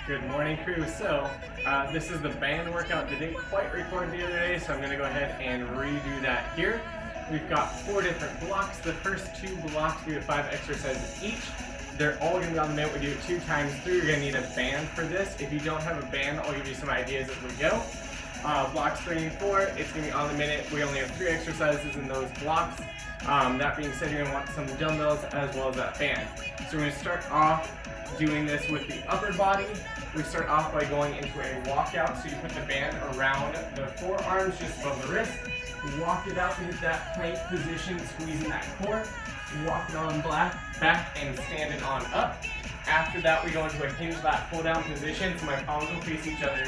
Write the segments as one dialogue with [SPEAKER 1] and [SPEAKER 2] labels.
[SPEAKER 1] Good morning, crew. So this is the band workout that didn't quite record the other day, so I'm going to go ahead and redo that here. We've got 4 different blocks. The first 2 blocks, we have 5 exercises each. They're all going to be on the minute. We do it 2 times through. You're going to need a band for this. If you don't have a band, I'll give you some ideas as we go. Blocks 3 and 4, it's going to be on the minute. We only have 3 exercises in those blocks. That being said, you're going to want some dumbbells as well as that band. So we're going to start off doing this with the upper body. We start off by going into a walkout. So you put the band around the forearms just above the wrist. Walk it out into that plank position, squeezing that core. Walk it on back and stand it on up. After that, we go into a hinge lat pull down position. So my palms will face each other.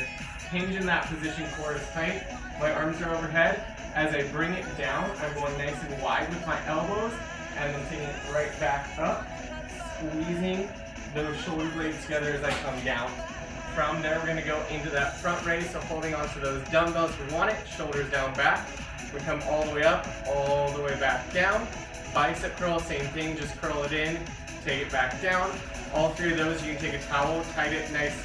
[SPEAKER 1] Hinge in that position, core is tight. My arms are overhead. As I bring it down, I'm going nice and wide with my elbows, and then taking it right back up, squeezing those shoulder blades together as I come down. From there, we're going to go into that front raise, so holding onto those dumbbells if we want it, shoulders down back. We come all the way up, all the way back down. Bicep curl, same thing, just curl it in, take it back down. All 3 of those, you can take a towel, tight it nice,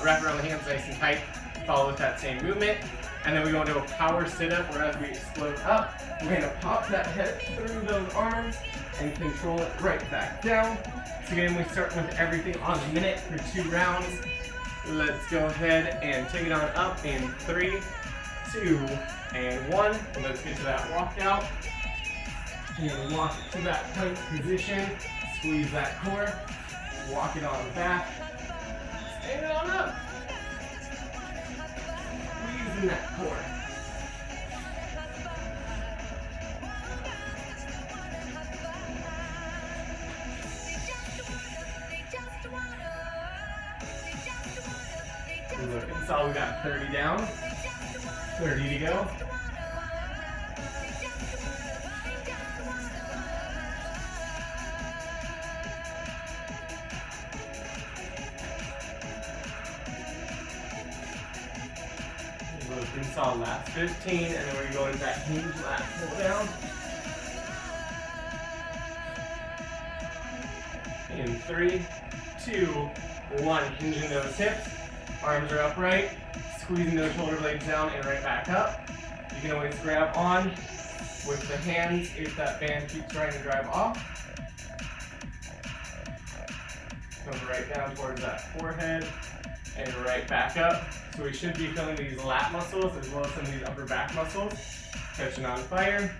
[SPEAKER 1] wrap around the hands nice and tight, follow with that same movement. And then we go into a power sit-up where as we explode up, we're going to pop that head through those arms and control it right back down. So again, we start with everything on the minute for 2 rounds. Let's go ahead and take it on up in 3, 2, and 1. And let's get to that walkout. And walk it to that plank position. Squeeze that core. Walk it on back. Stand it on up. Squeezing that core. Looking solid. We got 30 down, 30 to go. Looking solid. Last 15, and then we're going to that hinge lat pull down. In 3, 2, 1. Hinging those hips. Arms are upright, squeezing those shoulder blades down and right back up. You can always grab on with the hands if that band keeps trying to drive off. Come right down towards that forehead and right back up. So we should be feeling these lat muscles as well as some of these upper back muscles catching on fire.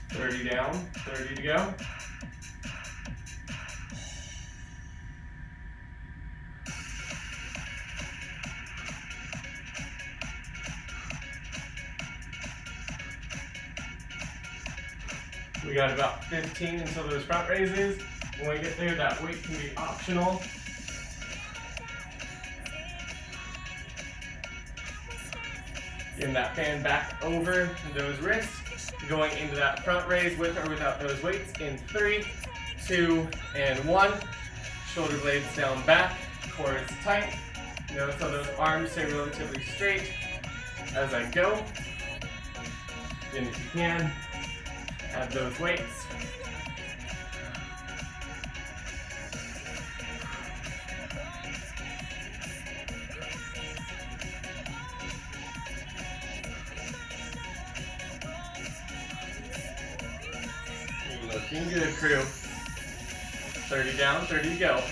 [SPEAKER 1] $30 down, 30 to go. We got about 15 until those front raises. When we get there, that weight can be optional. Getting that band back over those wrists. Going into that front raise with or without those weights in 3, 2, and 1. Shoulder blades down back, core is tight. Notice how those arms stay relatively straight as I go. And if you can, add those weights. Looking good, crew. 30 down, 30 to go.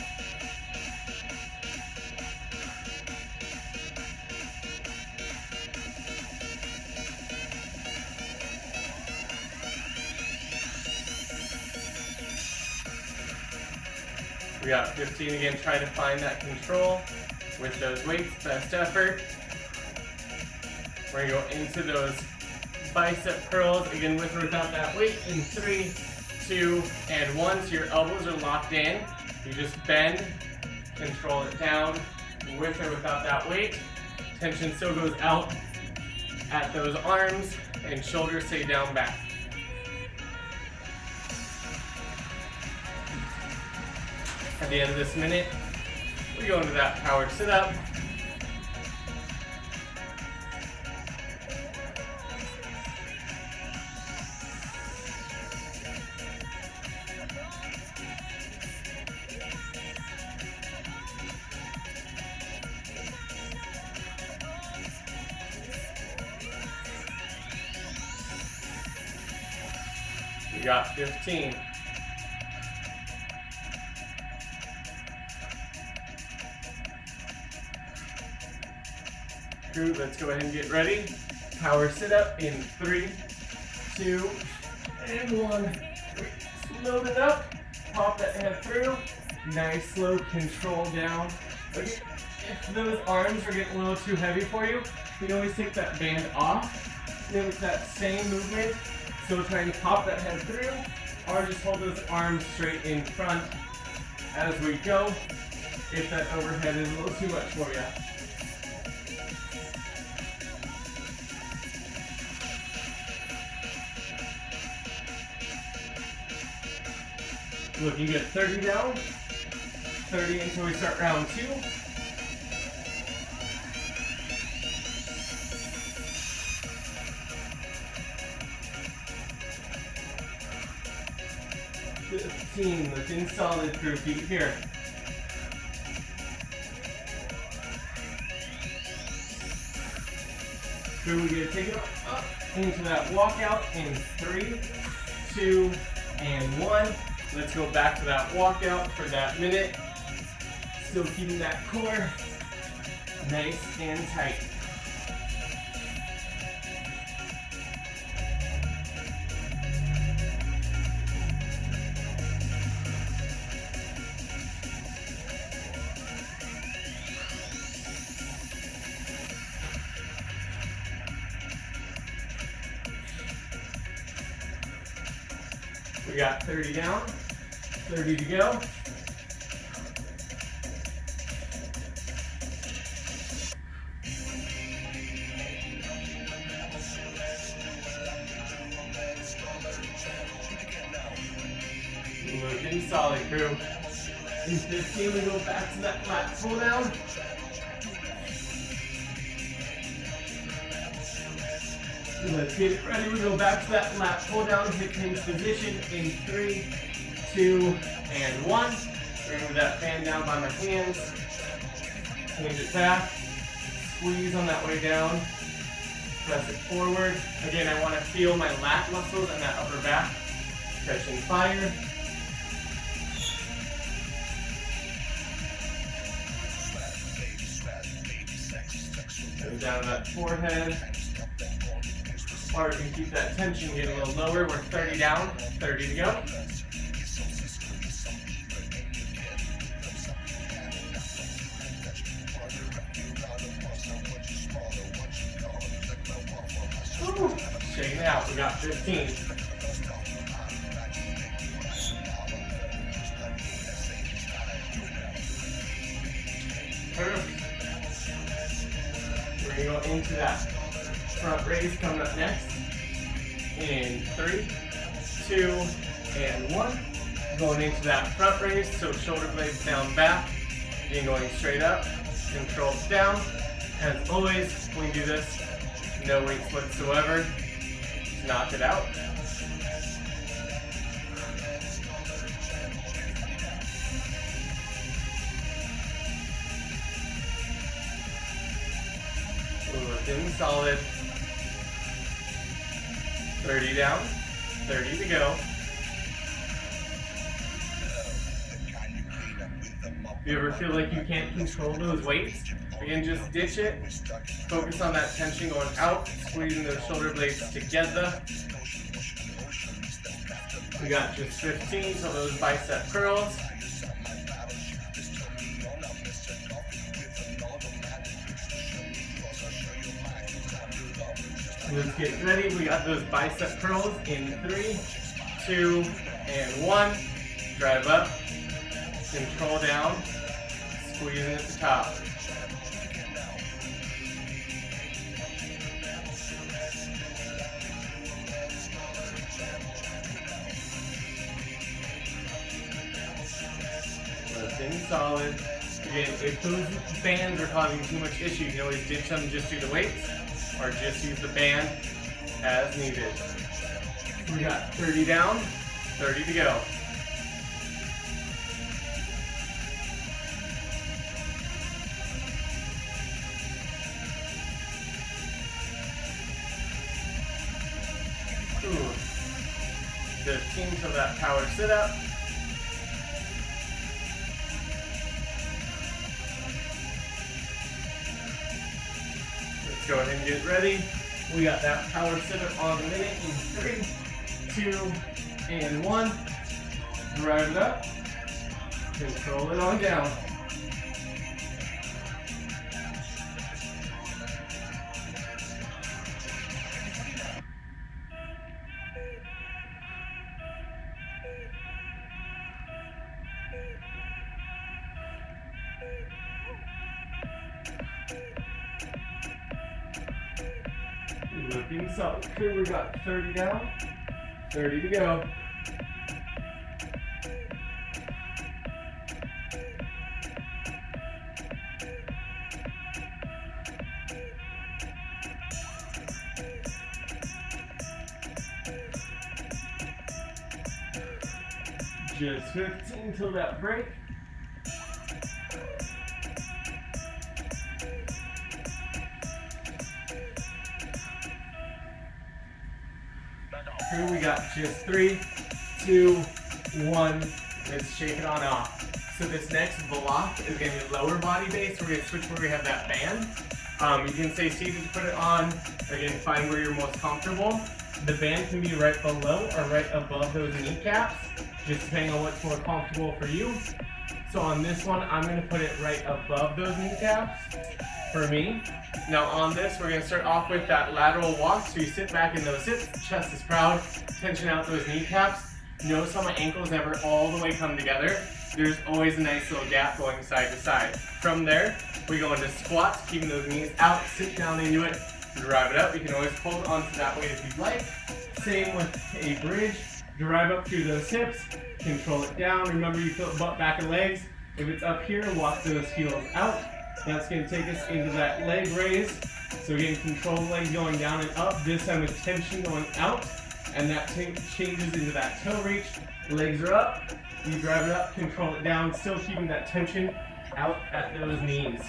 [SPEAKER 1] We got 15 again. Try to find that control with those weights. Best effort. We're going to go into those bicep curls, again with or without that weight, in 3, 2, and 1. So your elbows are locked in. You just bend, control it down, with or without that weight. Tension still goes out at those arms, and shoulders stay down back. At the end of this minute, we go into that power sit-up. got 15. Crew, let's go ahead and get ready. Power sit up in 3, 2, and 1. Load it up. Pop that hand through. Nice, slow control down. Okay. If those arms are getting a little too heavy for you, you can always take that band off. Then with that same movement, so try and pop that head through, or just hold those arms straight in front as we go, if that overhead is a little too much for you. Looking good. 30 down, 30 until we start round 2. Looking solid, crew. Keep it here. Crew, we're gonna take it up into that walkout in 3, 2, and 1. Let's go back to that walkout for that minute. Still keeping that core nice and tight. We got 30 down, 30 to go. Looking solid, crew. In 15, we go back to that flat pull down. Let's get it ready. We go back to that lat pull down, hip hinge position in 3, 2, and 1. Bring that fan down by my hands. Hinge it back. Squeeze on that way down. Press it forward. Again, I want to feel my lat muscles and that upper back catching fire. Go down to that forehead. Or you can keep that tension, get a little lower. We're 30 down, 30 to go. Woo. Shaking it out, we got 15. Perfect. We're going to go into that front raise coming up next. In 3, 2, and 1. Going into that front raise, so shoulder blades down back. Again, going straight up, control down. As always, when we do this, no weights whatsoever. Just knock it out. Looking solid. 30 down, 30 to go. If you ever feel like you can't control those weights, again, just ditch it. Focus on that tension going out, squeezing those shoulder blades together. We got just 15, so those bicep curls. Let's get ready. We got those bicep curls in 3, 2, and 1. Drive up, control down, squeezing at the top. Lifting solid. Again, if those bands are causing too much issue, you can always ditch them and just do the weights, or just use the band as needed. We got 30 down, 30 to go. 15 till that power sit up. Let's go ahead and get ready. We got that power sit up on the minute in 3, 2, and 1. Drive it up. Control it on down. Looking solid. Here we got 30 down, 30 to go. Just 15 till that break. Here we got just 3, 2, 1. Let's shake it on off. So this next block is going to be lower body base. We're going to switch where we have that band. You can stay seated to put it on. Again, find where you're most comfortable. The band can be right below or right above those kneecaps, just depending on what's more comfortable for you. So on this one, I'm going to put it right above those kneecaps for me. Now on this, we're going to start off with that lateral walk. So you sit back in those hips, chest is proud, tension out those kneecaps. Notice how my ankles never all the way come together. There's always a nice little gap going side to side. From there, we go into squats, keeping those knees out, sit down into it, drive it up. You can always hold onto that weight if you'd like. Same with a bridge. Drive up through those hips, control it down. Remember, you feel the butt, back, and legs. If it's up here, walk those heels out. That's going to take us into that leg raise. So again, control the legs going down and up. This time with tension going out. And that changes into that toe reach. Legs are up. You drive it up, control it down, still keeping that tension out at those knees.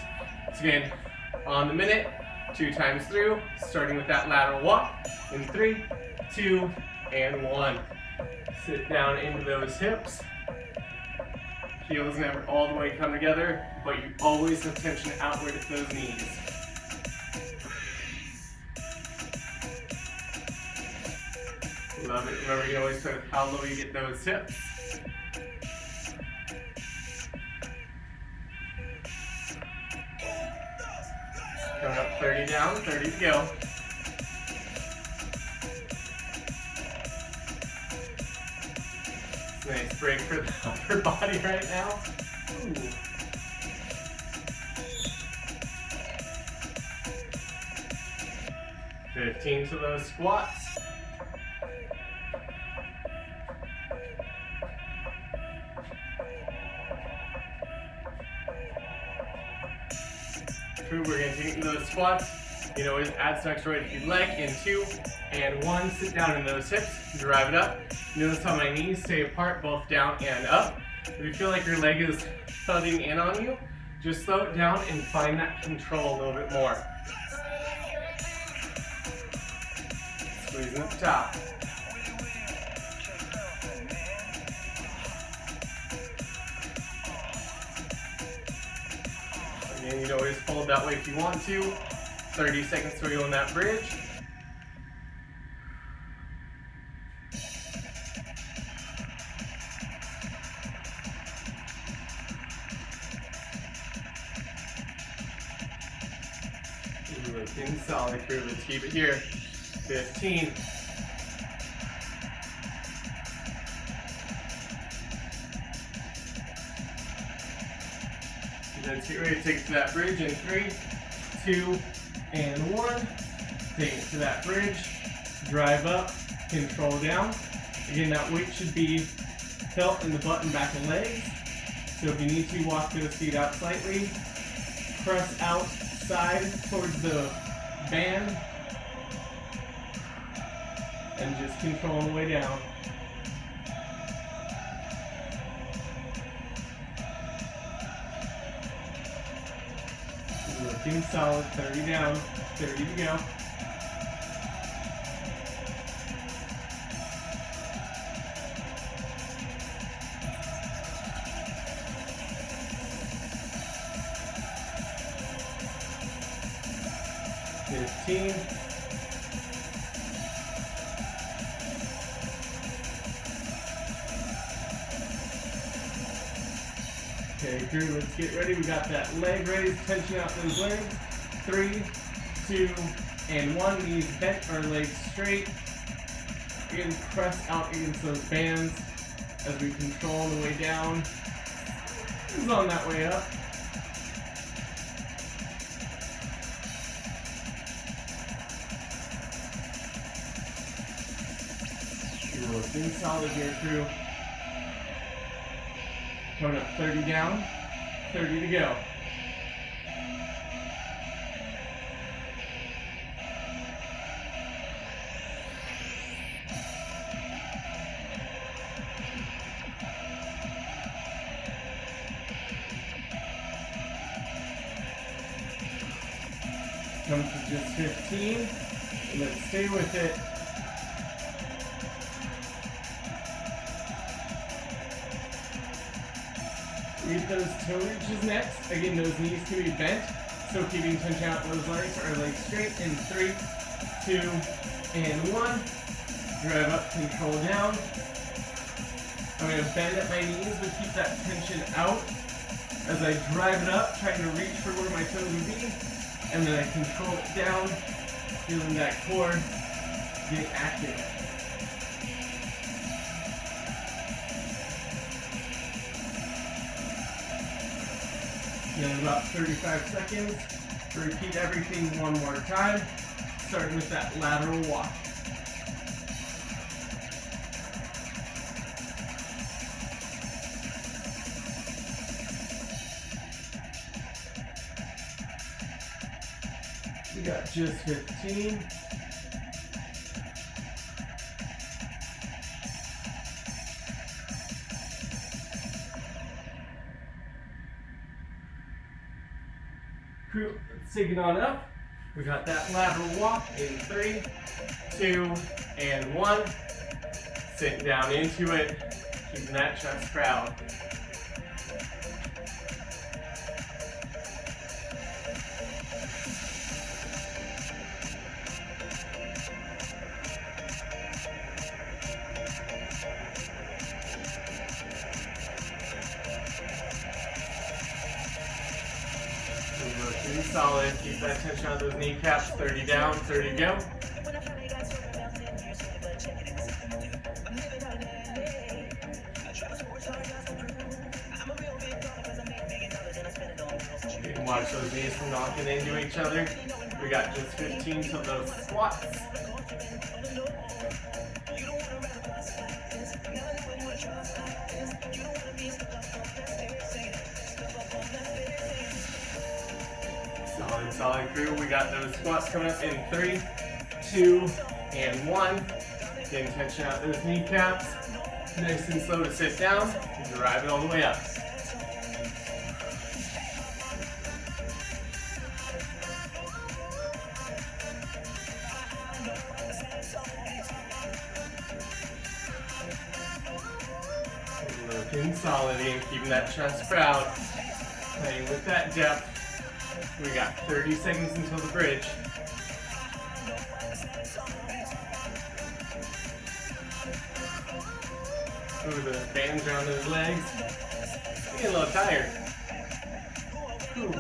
[SPEAKER 1] So again, on the minute, 2 times through, starting with that lateral walk in 3, 2, and 1. Sit down into those hips. Heels never all the way come together, but you always have tension outward at those knees. Love it. Remember, you can always start with how low you get those hips. Coming up 30 down, 30 to go. Nice break for the upper body right now. Ooh. $15 to those squats. We're going to take into those squats. You can always add some extra weight if you'd like. In 2 and 1, sit down in those hips, drive it up. Notice how my knees stay apart, both down and up. If you feel like your leg is thudding in on you, just slow it down and find that control a little bit more. Squeezing at the top. Again, you can always hold that way if you want to. 30 seconds to go in that bridge. Looking solid here. Let's keep it here. 15. Let's get ready to take it to that bridge in 3, 2, and 1. Take it to that bridge. Drive up. Control down. Again, that weight should be felt in the butt and back of legs. So if you need to, walk those feet out slightly. Press outside towards the band. And just control the way down. Looking solid, 30 down, 30 to go. 15. Okay, crew, let's get ready. We got that leg raise, tension out those legs. 3, 2, and 1. Knees bent or legs straight. Again, press out against those bands as we control on the way down. This is on that way up. You're looking solid here, crew. Coming up 30 down, 30 to go. Come to just 15, and let's stay with it. Read those toe reaches next. Again, those knees can be bent, so keeping tension out those legs or legs straight in 3, 2, and 1. Drive up, control down. I'm going to bend at my knees, but keep that tension out as I drive it up, trying to reach for where my toes would be, and then I control it down, feeling that core get active. Then about 35 seconds. Repeat everything one more time, starting with that lateral walk. We got just 15. Crew, let's take it on up. We got that lateral walk in 3, 2, and 1. Sitting down into it, keeping that chest proud. Looking solid. Keep that tension on those kneecaps. 30 down, 30 go. You can watch those knees from knocking into each other. We got just 15 to those squats. Solid crew. We got those squats coming up in 3, 2, and 1. Getting tension out those kneecaps. Nice and slow to sit down. And drive it all the way up. Looking solid and keeping that chest proud. Playing with that depth. We got 30 seconds until the bridge. Move those bands around those legs. I'm getting a little tired. Ooh.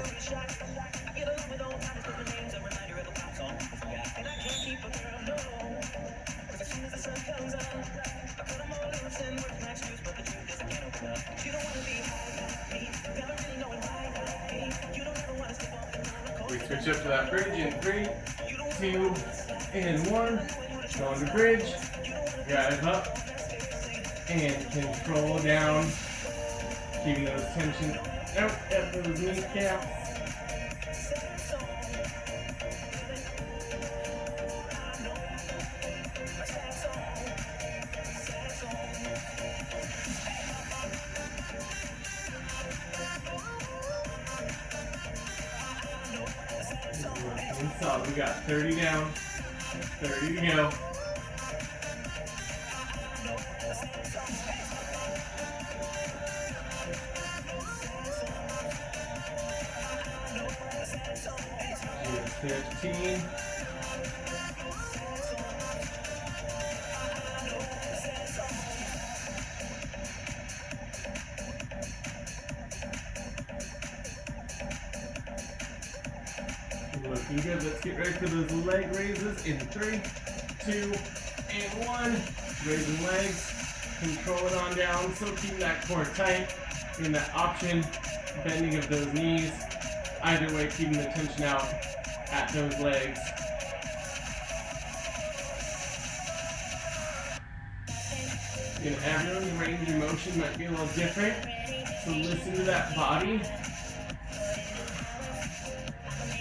[SPEAKER 1] We switch up to that bridge in 3, 2, and 1. Go on the bridge, drive up, and control down. Keeping those tension out at those kneecaps. So we got 30 down, 30 to go. Here's 15. Looking good. Let's get ready for those leg raises in 3, 2, and 1. Raising legs. Control it on down. So keep that core tight. In that option, bending of those knees. Either way, keeping the tension out at those legs. And everyone's range of motion might be a little different. So listen to that body.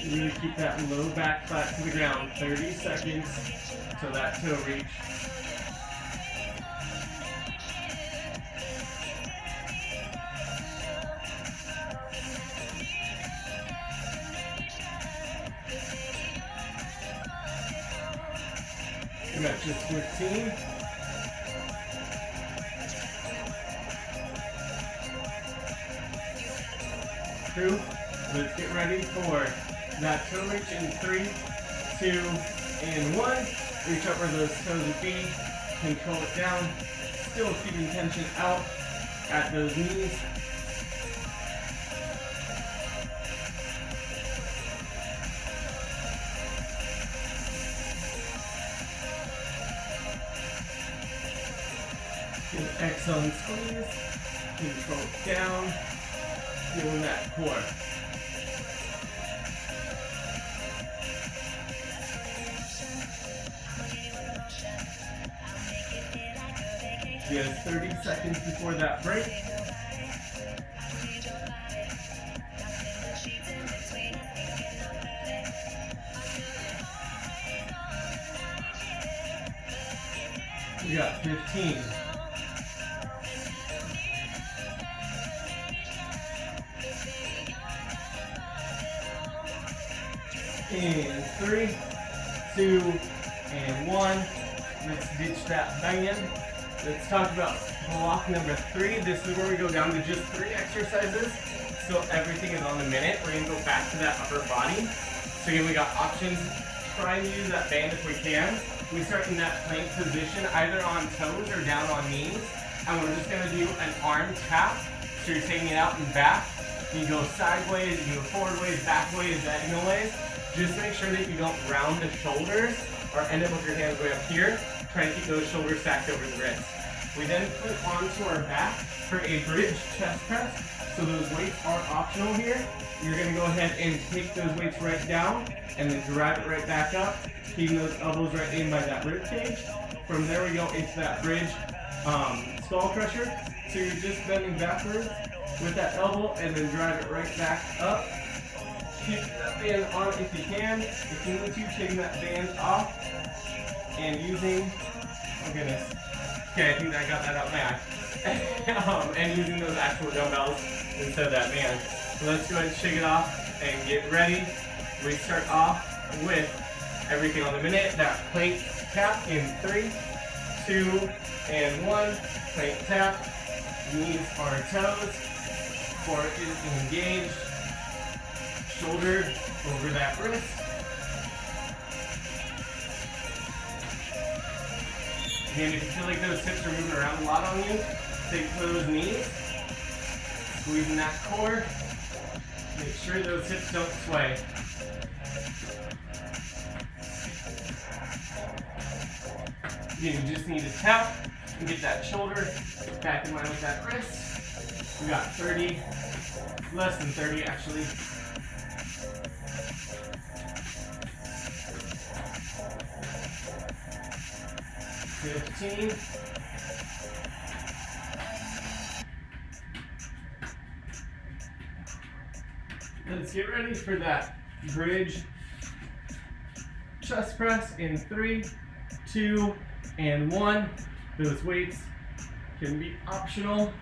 [SPEAKER 1] Really keep that low back flat to the ground. 30 seconds till that toe reach. We got just 15. Two. Let's get ready for that toe reach in 3, 2, and 1. Reach up where those toes would be. Control it down. Still keeping tension out at those knees. Good exhale and squeeze. Control it down. Feeling that core. Just 30 seconds before that break. We got 15. And 3, 2, and 1. Let's ditch that band. Let's talk about block number 3. This is where we go down to just 3 exercises. So everything is on the minute. We're gonna go back to that upper body. So again, we got options. Try and use that band if we can. We start in that plank position, either on toes or down on knees. And we're just gonna do an arm tap. So you're taking it out and back. You go sideways, you go forward ways, back ways, diagonal ways. Just make sure that you don't round the shoulders or end up with your hands way up here. Try and keep those shoulders stacked over the wrist. We then put onto our back for a bridge chest press. So those weights are optional here. You're going to go ahead and take those weights right down and then drive it right back up, keeping those elbows right in by that rib cage. From there we go into that bridge skull crusher. So you're just bending backwards with that elbow and then drive it right back up. Keep that band on if you can. If you need to, taking that band off and using, oh goodness. Okay, I think I got that out my eye. And using those actual dumbbells instead of that band. So let's go ahead and shake it off and get ready. We start off with everything on the minute. That plank tap in 3, 2, and 1. Plank tap. Knees are toes. Core is engaged. Shoulder over that wrist. And if you feel like those hips are moving around a lot on you, take those knees, squeezing that core. Make sure those hips don't sway. Again, you just need to tap and get that shoulder back in line with that wrist. We got 30, less than 30 actually. 15. Let's get ready for that bridge chest press in 3, 2, and 1. Those weights can be optional.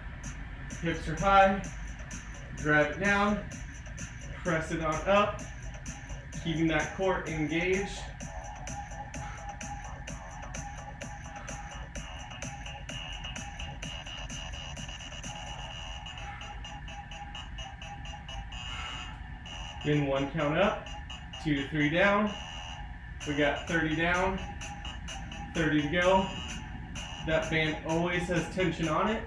[SPEAKER 1] Hips are high. Drive it down. Press it on up. Keeping that core engaged. Then 1 count up, 2 to 3 down. We got 30 down, 30 to go. That band always has tension on it.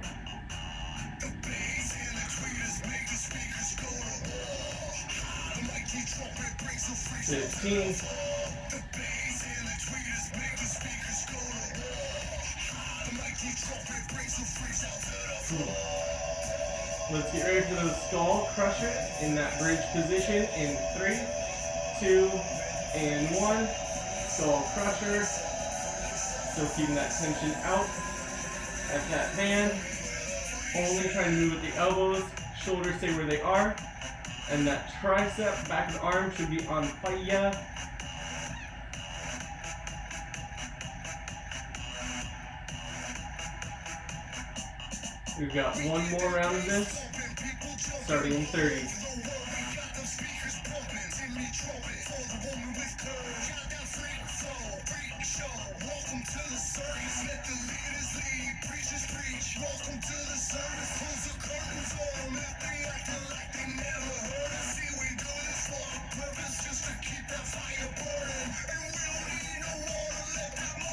[SPEAKER 1] 15. Let's get ready for those skull crushers in that bridge position in 3, 2, and 1. Skull crusher. Still keeping that tension out at that band. Only trying to move with the elbows. Shoulders stay where they are. And that tricep, back of the arm should be on fire. We've got one more round of this, starting in 30.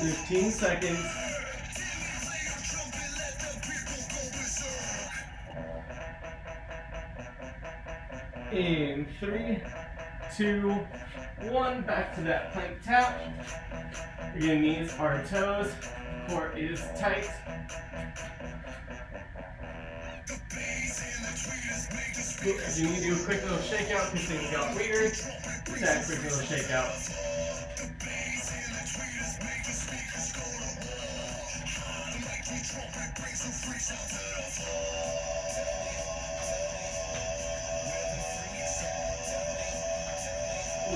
[SPEAKER 1] "15 seconds. In 3, 2, 1, back to that plank tap. Again, knees are toes, core is tight. If you need to do a quick little shakeout because things got weird, do that quick little shakeout.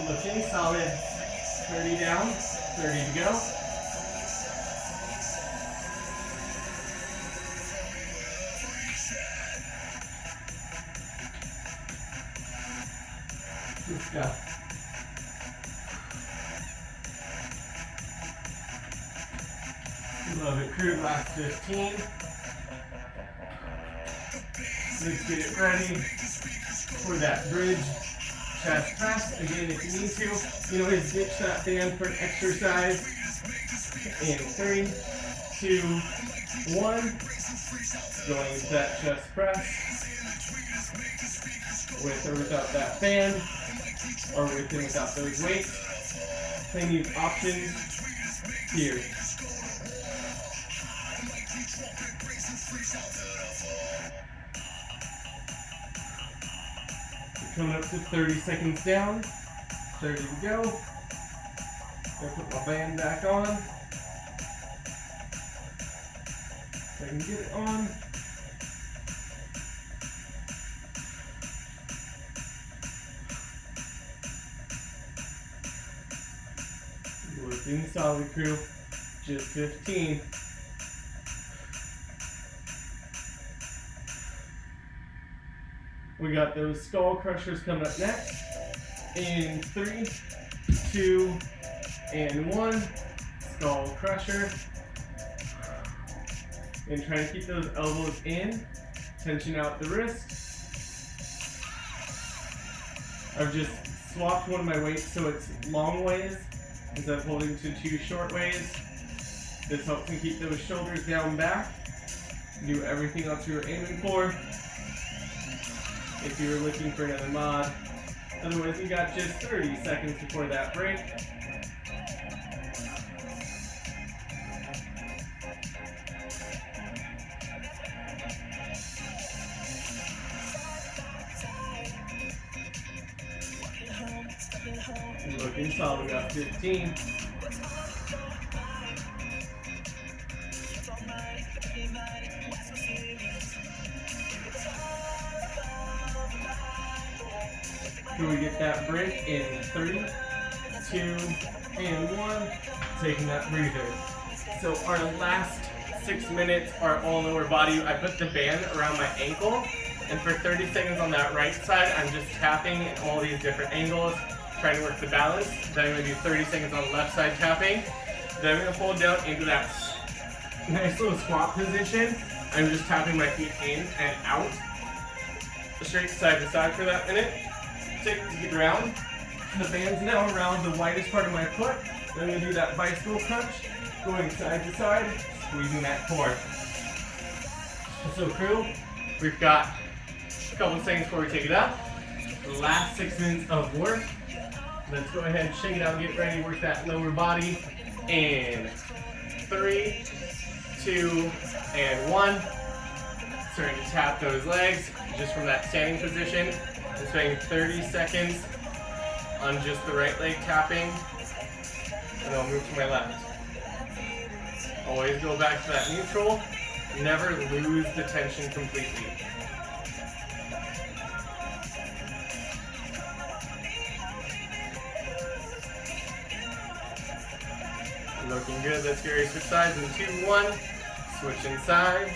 [SPEAKER 1] Looking solid. 30 down, 30 to go. Good stuff. Love it, crew. Last 15. Let's get it ready for that bridge chest press. Again, if you need to, you know, just ditch that band for an exercise. In 3, 2, 1. Going into that chest press. With or without that band, or with and without those weights. Plenty of options here. Coming up to 30 seconds down, 30 to go. Gonna put my band back on. So I can get it on. Looking solid, crew. Just 15. We got those skull crushers coming up next. In 3, 2, and 1. Skull crusher. And try to keep those elbows in. Tension out the wrist. I've just swapped one of my weights so it's long ways instead of holding to 2 short ways. This helps me keep those shoulders down back. Do everything else you were aiming for. If you were looking for another mod. Otherwise, you got just 30 seconds before that break. Looking solid, we got 15. Can we get that break in 3, 2, and 1? Taking that breather. So our last 6 minutes are all lower body. I put the band around my ankle, and for 30 seconds on that right side, I'm just tapping in all these different angles, trying to work the balance. Then I'm going to do 30 seconds on the left side tapping. Then I'm going to fold down into that nice little squat position. I'm just tapping my feet in and out. Straight side to side for that minute. Take the ground. The band's now around the widest part of my foot. Then I'm going to do that bicycle crunch, going side to side, squeezing that core. So crew, we've got a couple of seconds before we take it up. The last 6 minutes of work. Let's go ahead, shake it out, get ready, work that lower body. In 3, 2, and 1. Starting to tap those legs just from that standing position. I'm spending 30 seconds on just the right leg tapping, and I'll move to my left. Always go back to that neutral. Never lose the tension completely. Looking good. Let's get ready to switch sides in 2, 1. Switching sides.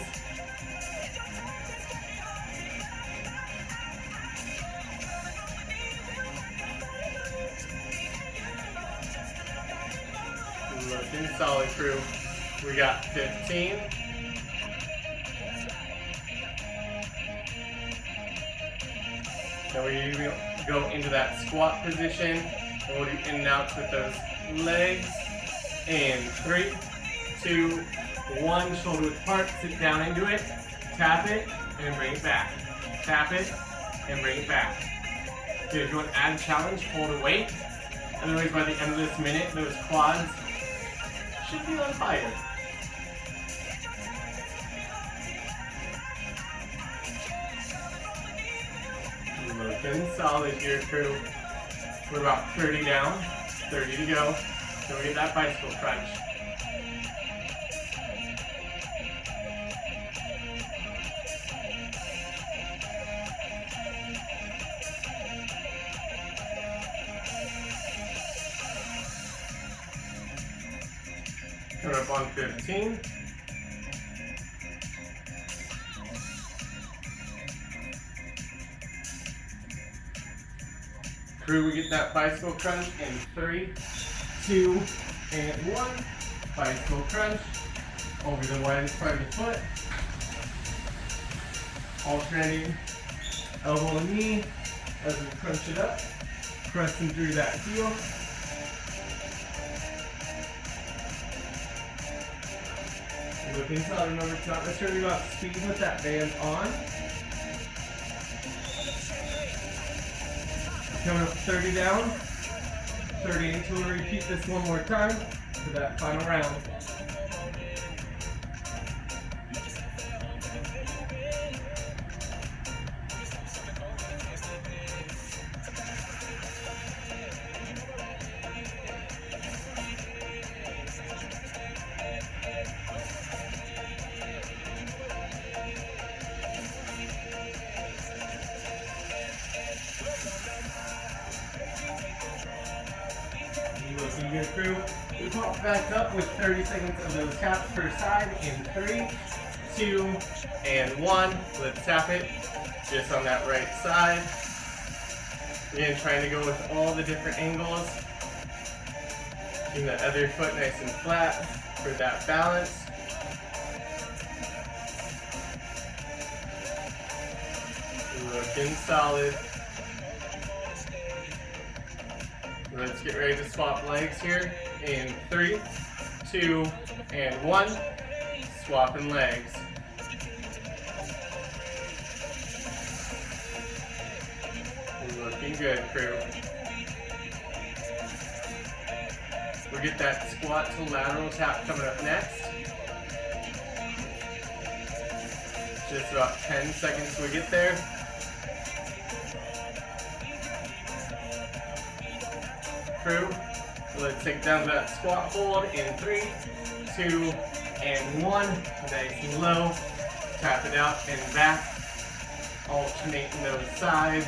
[SPEAKER 1] Looking solid, crew. We got 15. Now we go into that squat position, and we'll do in and outs with those legs. In 3, 2, 1, shoulder width apart, sit down into it, tap it, and bring it back. Tap it, and bring it back. Okay, if you want to add a challenge, hold a weight. Otherwise, by the end of this minute, those quads should be on fire. Looking solid here, crew. We're about 30 down, 30 to go. So we get that bicycle crunch. Coming up on 15. Crew, we get that bicycle crunch in 3, 2, and 1. Bicycle crunch over the widest part of the foot. Alternating elbow and knee as we crunch it up. Pressing through that heel. Looking solid. Remember to not necessarily go out speed with that band on. Coming up 30 down, 38, so we'll repeat this one more time for that final round. Looking good, crew. We pop back up with 30 seconds of those taps per side in 3, 2, and 1. Let's tap it just on that right side. Again, trying to go with all the different angles. Keeping the other foot nice and flat for that balance. Looking solid. Let's get ready to swap legs here in 3, 2, and 1. Swapping legs. Looking good, crew. We'll get that squat to lateral tap coming up next. Just about 10 seconds till we get there. Crew, let's take down that squat hold in 3, 2, and 1. Nice and low. Tap it out and back. Alternating those sides.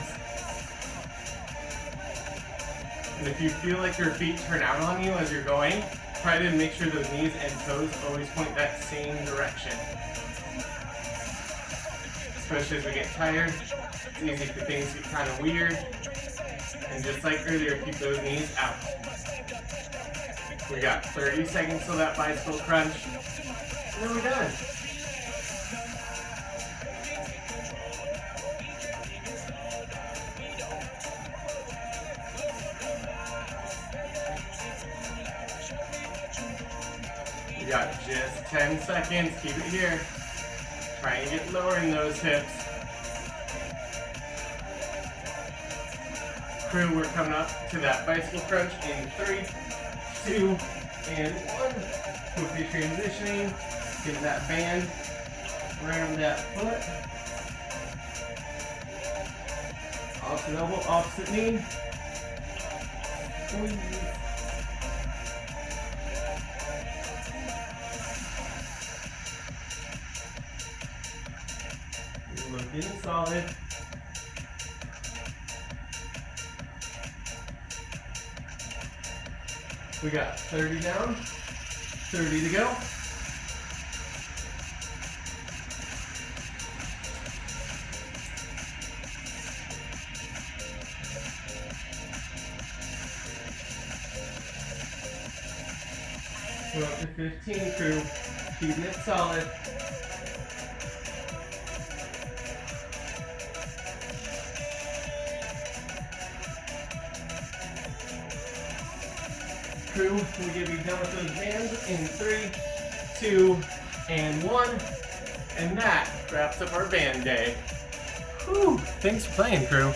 [SPEAKER 1] And if you feel like your feet turn out on you as you're going, try to make sure those knees and toes always point that same direction. Especially as we get tired, it's easy for things to get kind of weird. And just like earlier, keep those knees out. We got 30 seconds till that bicycle crunch, and then we're done. We got just 10 seconds, keep it here. Try and get lower in those hips. Crew, we're coming up to that bicycle crunch in 3, 2, and 1. Quickly transitioning, get that band around that foot. Opposite elbow, opposite knee. Squeeze. Looking solid. We got 30 down, 30 to go. We're up to 15, crew. Keeping it solid. Crew, we'll give you done with those bands in 3, 2, and 1. And that wraps up our band day. Whew, thanks for playing, crew.